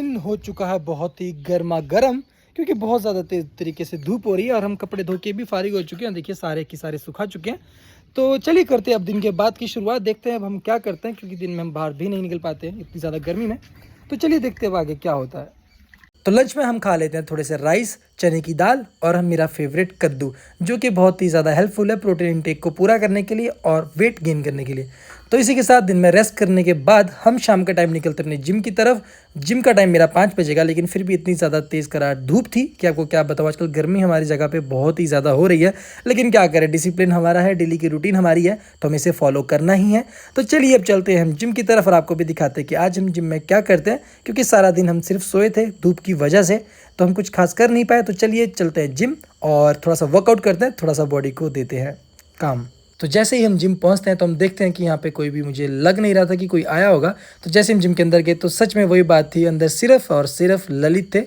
दिन हो चुका है बहुत ही गर्मा गर्म, क्योंकि बहुत ज़्यादा तेज़ तरीके से धूप हो रही है और हम कपड़े धो के भी फारिग हो चुके हैं। देखिए सारे के सारे सुखा चुके हैं। तो चलिए करते हैं अब दिन के बाद की शुरुआत। देखते हैं अब हम क्या करते हैं, क्योंकि दिन में हम बाहर भी नहीं निकल पाते हैं इतनी ज़्यादा गर्मी में। तो चलिए देखते हैं अब आगे क्या होता है। तो लंच में हम खा लेते हैं थोड़े से राइस, चने की दाल और हम मेरा फेवरेट कद्दू, जो कि बहुत ही ज़्यादा हेल्पफुल है प्रोटीन इंटेक को पूरा करने के लिए और वेट गेन करने के लिए। तो इसी के साथ दिन में रेस्ट करने के बाद हम शाम का टाइम निकलते अपने जिम की तरफ। जिम का टाइम मेरा 5 बजे का, लेकिन फिर भी इतनी ज़्यादा तेज़ करार धूप थी कि आपको क्या बताऊँ। आजकल गर्मी हमारी जगह पे बहुत ही ज़्यादा हो रही है, लेकिन क्या करें, डिसिप्लिन हमारा है, डेली की रूटीन हमारी है, तो हमें इसे फॉलो करना ही है। तो चलिए अब चलते हैं हम जिम की तरफ और आपको भी दिखाते हैं कि आज हम जिम में क्या करते हैं, क्योंकि सारा दिन हम सिर्फ सोए थे धूप की वजह से, तो हम कुछ खास कर नहीं पाए। तो चलिए चलते हैं जिम और थोड़ा सा वर्कआउट करते हैं, थोड़ा सा बॉडी को देते हैं काम। तो जैसे ही हम जिम पहुंचते हैं तो हम देखते हैं कि यहाँ पे कोई भी मुझे लग नहीं रहा था कि कोई आया होगा। तो जैसे हम जिम के अंदर गए तो सच में वही बात थी, अंदर सिर्फ और सिर्फ ललित थे,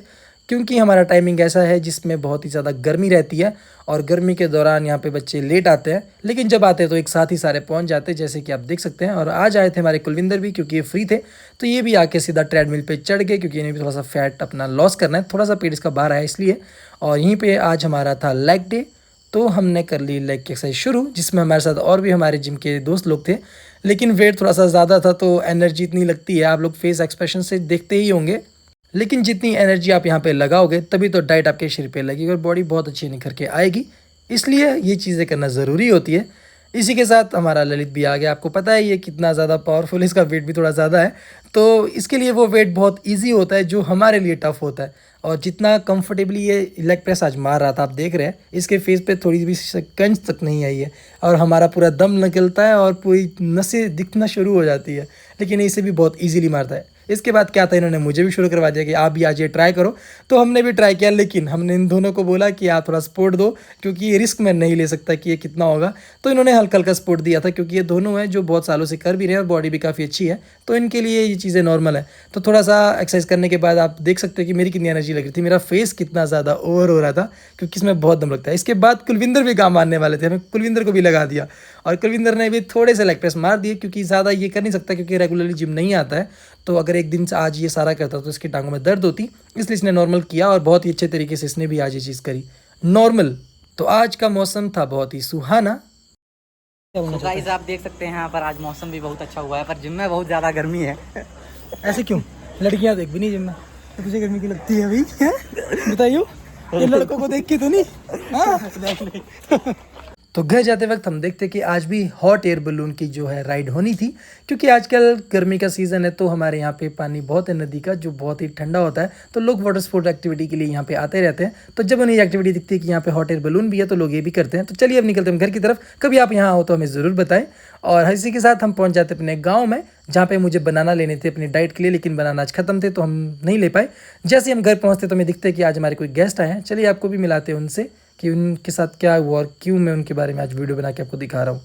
क्योंकि हमारा टाइमिंग ऐसा है जिसमें बहुत ही ज़्यादा गर्मी रहती है और गर्मी के दौरान यहाँ पे बच्चे लेट आते हैं, लेकिन जब आते हैं तो एक साथ ही सारे पहुँच जाते हैं, जैसे कि आप देख सकते हैं। और आज आए थे हमारे कुलविंदर भी, क्योंकि ये फ्री थे, तो ये भी आके सीधा ट्रेडमिल पे चढ़ गए, क्योंकि इन्हें भी थोड़ा सा फैट अपना लॉस करना है, थोड़ा सा पेट इसका बाहर आया इसलिए। और यहीं पर आज हमारा था लेग डे, तो हमने कर ली लेग की एक्सरसाइज शुरू, जिसमें हमारे साथ और भी हमारे जिम के दोस्त लोग थे, लेकिन वेट थोड़ा सा ज़्यादा था तो एनर्जी इतनी लगती है, आप लोग फेस एक्सप्रेशन से देखते ही होंगे। लेकिन जितनी एनर्जी आप यहाँ पे लगाओगे तभी तो डाइट आपके शरीर पे लगेगी और बॉडी बहुत अच्छी निखर के आएगी, इसलिए ये चीज़ें करना ज़रूरी होती है। इसी के साथ हमारा ललित भी आ गया। आपको पता है ये कितना ज़्यादा पावरफुल, इसका वेट भी थोड़ा ज़्यादा है, तो इसके लिए वो वेट बहुत ईजी होता है जो हमारे लिए टफ होता है। और जितना कंफर्टेबली ये लेग प्रेस आज मार रहा था, आप देख रहे हैं इसके फेस पे थोड़ी भी कंज तक नहीं आई है, और हमारा पूरा दम निकलता है और पूरी नसें दिखना शुरू हो जाती है, लेकिन इसे भी बहुत ईजिली मारता है। इसके बाद क्या था, इन्होंने मुझे भी शुरू करवा दिया कि आप भी आज ये ट्राई करो, तो हमने भी ट्राई किया, लेकिन हमने इन दोनों को बोला कि आप थोड़ा सपोर्ट दो, क्योंकि ये रिस्क मैं नहीं ले सकता कि ये कितना होगा। तो इन्होंने हल्का हल्का सपोर्ट दिया था, क्योंकि ये दोनों हैं जो बहुत सालों से कर भी रहे हैं और बॉडी भी काफ़ी अच्छी है, तो इनके लिए ये चीज़ें नॉर्मल है। तो थोड़ा सा एक्सरसाइज करने के बाद आप देख सकते हो कि मेरी कितनी एनर्जी लग रही थी, मेरा फेस कितना ज़्यादा ओवर हो रहा था, क्योंकि इसमें बहुत दम लगता है। इसके बाद कुलविंदर भी काम आने वाले थे, हमें कुलविंदर को भी लगा दिया, और कुलविंदर ने भी थोड़े से लेग प्रेस मार दिए, क्योंकि ज़्यादा ये कर नहीं सकता, क्योंकि रेगुलरली जिम नहीं आता है। तो अगर एक दिन से आज ये सारा करता तो इसकी टांगों में दर्द होती, इसलिए इसने नॉर्मल किया और बहुत ही अच्छे तरीके से इसने भी आज ये चीज़ करी नॉर्मल। तो आज का मौसम था बहुत ही सुहाना। तो गाइस आप देख सकते हैं यहाँ पर आज मौसम भी बहुत अच्छा हुआ है, पर जिम में बहुत ज़्यादा गर्मी है। ऐसे क्यों? लड़कियां देख भी नहीं जिम में, तो तुझे गर्मी क्यों लगती है अभी? बताइयो, ये लड़कों को देख के तो नहीं? हाँ? तो घर जाते वक्त हम देखते कि आज भी हॉट एयर बलून की जो है राइड होनी थी, क्योंकि आजकल गर्मी का सीज़न है, तो हमारे यहाँ पे पानी बहुत है नदी का, जो बहुत ही ठंडा होता है, तो लोग वाटर स्पोर्ट एक्टिविटी के लिए यहाँ पे आते रहते हैं। तो जब उन्हें एक्टिविटी दिखती है कि यहाँ पे हॉट एयर बलून भी है, तो लोग ये भी करते हैं। तो चलिए अब निकलते हैं घर की तरफ। कभी आप यहाँ हो तो हमें ज़रूर बताएं। और इसी के साथ हम पहुँच जाते अपने गाँव में, जहाँ पे मुझे बनाना लेने थे अपनी डाइट के लिए, लेकिन बनाना आज खत्म थे तो हम नहीं ले पाए। जैसे हम घर पहुँचते तो हमें दिखते कि आज हमारे कोई गेस्ट आए हैं। चलिए आपको भी मिलाते हैं उनसे कि उनके साथ क्या हुआ और क्यों मैं उनके बारे में आज वीडियो बना के आपको दिखा रहा हूँ।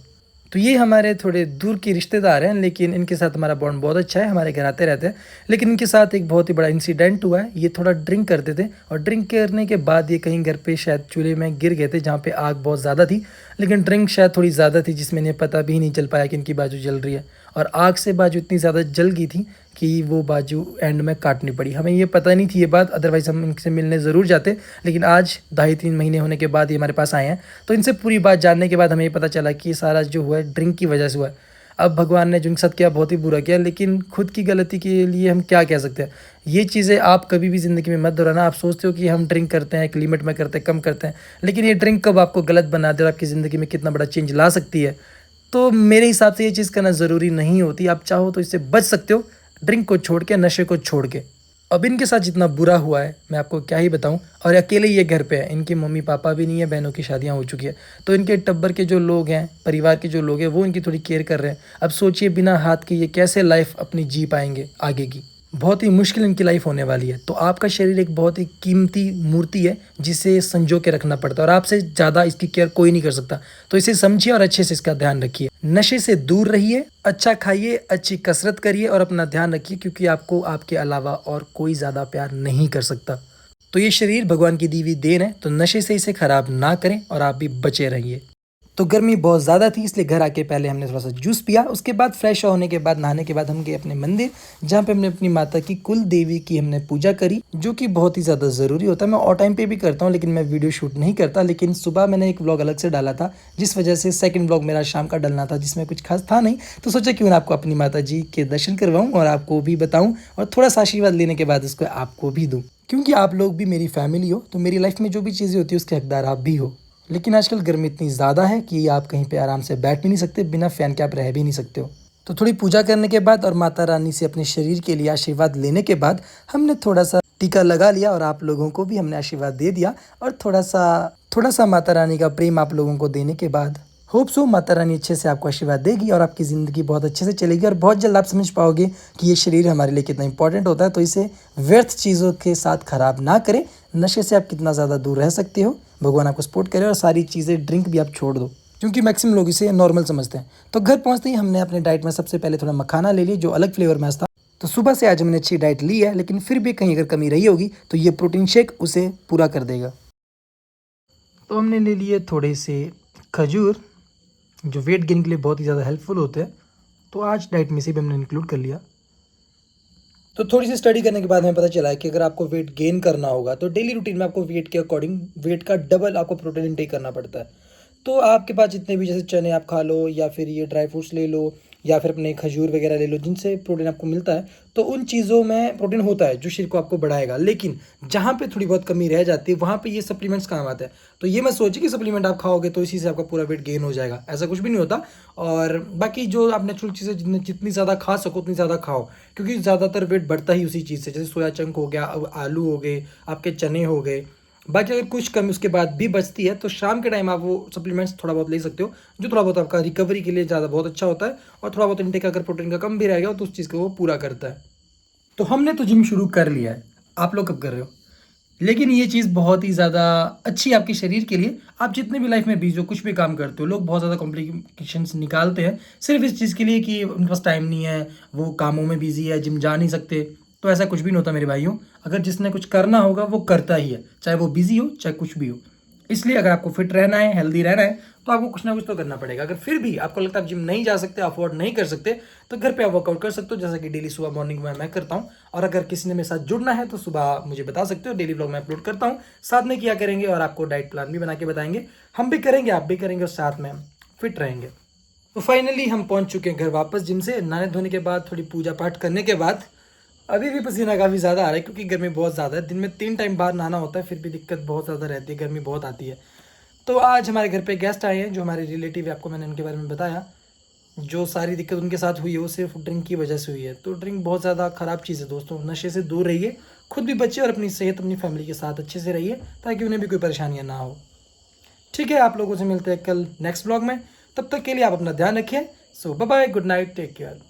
तो ये हमारे थोड़े दूर के रिश्तेदार हैं, लेकिन इनके साथ हमारा बॉन्ड बहुत अच्छा है, हमारे घर आते रहते हैं। लेकिन इनके साथ एक बहुत ही बड़ा इंसिडेंट हुआ है। ये थोड़ा ड्रिंक करते थे और ड्रिंक करने के बाद ये कहीं घर पे शायद चूल्हे में गिर गए थे, जहाँ पे आग बहुत ज़्यादा थी, लेकिन ड्रिंक शायद थोड़ी ज़्यादा थी, जिसमें इन्हें पता भी नहीं चल पाया कि इनकी बाजू जल रही है। और आग से बाजू इतनी ज़्यादा जल गई थी कि वो बाजू एंड में काटनी पड़ी। हमें ये पता नहीं थी ये बात, अदरवाइज़ हम इनसे मिलने ज़रूर जाते, लेकिन आज 2.5-3 महीने होने के बाद ये हमारे पास आए हैं। तो इनसे पूरी बात जानने के बाद हमें ये पता चला कि ये सारा जो हुआ है ड्रिंक की वजह से हुआ है। अब भगवान ने जो इनके साथ किया बहुत ही बुरा किया, लेकिन खुद की गलती के लिए हम क्या कह सकते हैं। ये चीज़ें आप कभी भी ज़िंदगी में मत दोहराना। आप सोचते हो कि हम ड्रिंक करते हैं, एक लिमिट में करते हैं, कम करते हैं, लेकिन ये ड्रिंक कब आपको गलत बना दे और आपकी ज़िंदगी में कितना बड़ा चेंज ला सकती है। तो मेरे हिसाब से ये चीज़ करना ज़रूरी नहीं होती। आप चाहो तो इससे बच सकते हो, ड्रिंक को छोड़ के, नशे को छोड़ के। अब इनके साथ जितना बुरा हुआ है मैं आपको क्या ही बताऊं, और अकेले ये घर पे है, इनके मम्मी पापा भी नहीं है, बहनों की शादियां हो चुकी है। तो इनके टब्बर के जो लोग हैं, परिवार के जो लोग हैं, वो इनकी थोड़ी केयर कर रहे हैं। अब सोचिए बिना हाथ के ये कैसे लाइफ अपनी जी पाएंगे आगे की। बहुत ही मुश्किल इनकी लाइफ होने वाली है। तो आपका शरीर एक बहुत ही कीमती मूर्ति है, जिसे संजो के रखना पड़ता है, और आपसे ज़्यादा इसकी केयर कोई नहीं कर सकता। तो इसे समझिए और अच्छे से इसका ध्यान रखिए। नशे से दूर रहिए, अच्छा खाइए, अच्छी कसरत करिए और अपना ध्यान रखिए, क्योंकि आपको आपके अलावा और कोई ज़्यादा प्यार नहीं कर सकता। तो ये शरीर भगवान की दी हुई देन है, तो नशे से इसे खराब ना करें और आप भी बचे रहिए। तो गर्मी बहुत ज़्यादा थी, इसलिए घर आके पहले हमने थोड़ा सा जूस पिया। उसके बाद फ्रेश होने के बाद, नहाने के बाद हम गए अपने मंदिर, जहाँ पे हमने अपनी माता की कुल देवी की हमने पूजा करी, जो कि बहुत ही ज़्यादा ज़रूरी होता है। मैं और टाइम पे भी करता हूँ, लेकिन मैं वीडियो शूट नहीं करता। लेकिन सुबह मैंने एक व्लॉग अलग से डाला था, जिस वजह से सेकंड व्लॉग मेरा शाम का डलना था, जिसमें कुछ खास था नहीं। तो सोचा क्यों ना आपको अपनी माता जी के दर्शन करवाऊँ और आपको भी बताऊँ, और थोड़ा सा आशीर्वाद लेने के बाद उसको आपको भी दूँ, क्योंकि आप लोग भी मेरी फैमिली हो। तो मेरी लाइफ में जो भी चीज़ें होती है उसके हकदार आप भी हो। लेकिन आजकल गर्मी इतनी ज़्यादा है कि आप कहीं पे आराम से बैठ भी नहीं सकते, बिना फ़ैन के आप रह भी नहीं सकते हो। तो थोड़ी पूजा करने के बाद और माता रानी से अपने शरीर के लिए आशीर्वाद लेने के बाद हमने थोड़ा सा टीका लगा लिया, और आप लोगों को भी हमने आशीर्वाद दे दिया। और थोड़ा सा माता रानी का प्रेम आप लोगों को देने के बाद होप सो माता रानी अच्छे से आपको आशीर्वाद देगी और आपकी ज़िंदगी बहुत अच्छे से चलेगी, और बहुत जल्द आप समझ पाओगे कि ये शरीर हमारे लिए कितना इंपॉर्टेंट होता है। तो इसे व्यर्थ चीज़ों के साथ ख़राब ना करें। नशे से आप कितना ज़्यादा दूर रह सकते हो, भगवान आपको सपोर्ट करे, और सारी चीज़ें ड्रिंक भी आप छोड़ दो, क्योंकि मैक्सिमम लोग इसे नॉर्मल समझते हैं। तो घर पहुँचते ही हमने अपने डाइट में सबसे पहले थोड़ा मखाना ले लिया, जो अलग फ्लेवर में था। तो सुबह से आज हमने अच्छी डाइट ली है, लेकिन फिर भी कहीं अगर कमी रही होगी तो ये प्रोटीन शेक उसे पूरा कर देगा। तो हमने ले लिए थोड़े से खजूर, जो वेट गेन के लिए बहुत ही ज़्यादा हेल्पफुल होते हैं। तो आज डाइट में से भी हमने इंक्लूड कर लिया। तो थोड़ी सी स्टडी करने के बाद हमें पता चला है कि अगर आपको वेट गेन करना होगा तो डेली रूटीन में आपको वेट के अकॉर्डिंग वेट का डबल आपको प्रोटीन इंटेक करना पड़ता है। तो आपके पास जितने भी, जैसे चने आप खा लो, या फिर ये ड्राई फ्रूट्स ले लो, या फिर अपने खजूर वगैरह ले लो, जिनसे प्रोटीन आपको मिलता है, तो उन चीज़ों में प्रोटीन होता है जो शरीर को आपको बढ़ाएगा। लेकिन जहाँ पे थोड़ी बहुत कमी रह जाती है, वहाँ पे ये सप्लीमेंट्स काम आते हैं। तो ये मत सोचिए कि सप्लीमेंट आप खाओगे तो इसी से आपका पूरा वेट गेन हो जाएगा, ऐसा कुछ भी नहीं होता। और बाकी जो आप नेचुरल चीज़ें जितनी ज़्यादा खा सको उतनी ज़्यादा खाओ, क्योंकि ज़्यादातर वेट बढ़ता ही उसी चीज़ से। जैसे सोया चंक हो गया, अब आलू हो गए, आपके चने हो गए। बाकी अगर कुछ कमी उसके बाद भी बचती है तो शाम के टाइम आप वो सप्लीमेंट्स थोड़ा बहुत ले सकते हो, जो थोड़ा बहुत आपका रिकवरी के लिए ज़्यादा बहुत अच्छा होता है। और थोड़ा बहुत इंटेक अगर प्रोटीन का कम भी रह गया तो उस चीज़ को वो पूरा करता है। तो हमने तो जिम शुरू कर लिया है, आप लोग कब कर रहे हो? लेकिन ये चीज़ बहुत ही ज़्यादा अच्छी है आपके शरीर के लिए। आप जितने भी लाइफ में बिजी हो, कुछ भी काम करते हो, लोग बहुत ज़्यादा कॉम्प्लिकेशंस निकालते हैं सिर्फ इस चीज़ के लिए कि उनके पास टाइम नहीं है, वो कामों में बिजी है, जिम जा नहीं सकते। तो ऐसा कुछ भी नहीं होता मेरे भाइयों। अगर जिसने कुछ करना होगा वो करता ही है, चाहे वो बिजी हो चाहे कुछ भी हो। इसलिए अगर आपको फिट रहना है, हेल्दी रहना है, तो आपको कुछ ना कुछ तो करना पड़ेगा। अगर फिर भी आपको लगता है आप जिम नहीं जा सकते, अफोर्ड नहीं कर सकते, तो घर पे आप वर्कआउट कर सकते हो, जैसा कि डेली सुबह मॉर्निंग में मैं करता हूँ। और अगर किसी ने मेरे साथ जुड़ना है तो सुबह मुझे बता सकते हो, डेली व्लॉग में अपलोड करता हूँ। साथ में किया करेंगे और आपको डाइट प्लान भी बना के बताएंगे। हम भी करेंगे, आप भी करेंगे, और साथ में फिट रहेंगे। तो फाइनली हम पहुंच चुके हैं घर वापस जिम से। नहाने धोने के बाद, थोड़ी पूजा पाठ करने के बाद अभी भी पसीना काफ़ी ज़्यादा आ रहा है, क्योंकि गर्मी बहुत ज़्यादा है। दिन में 3 टाइम बाहर नहाना होता है, फिर भी दिक्कत बहुत ज़्यादा रहती है, गर्मी बहुत आती है। तो आज हमारे घर पे गेस्ट आए हैं, जो हमारे रिलेटिव है, आपको मैंने उनके बारे में बताया। जो सारी दिक्कत उनके साथ हुई है वो सिर्फ ड्रिंक की वजह से हुई है। तो ड्रिंक बहुत ज़्यादा ख़राब चीज़ है दोस्तों, नशे से दूर रहिए, खुद भी बचिए और अपनी सेहत, अपनी फैमिली के साथ अच्छे से रहिए, ताकि उन्हें भी कोई परेशानियाँ ना हो। ठीक है, आप लोगों से मिलते हैं कल नेक्स्ट ब्लॉग में। तब तक के लिए आप अपना ध्यान रखिए। So bye bye, good night, take care.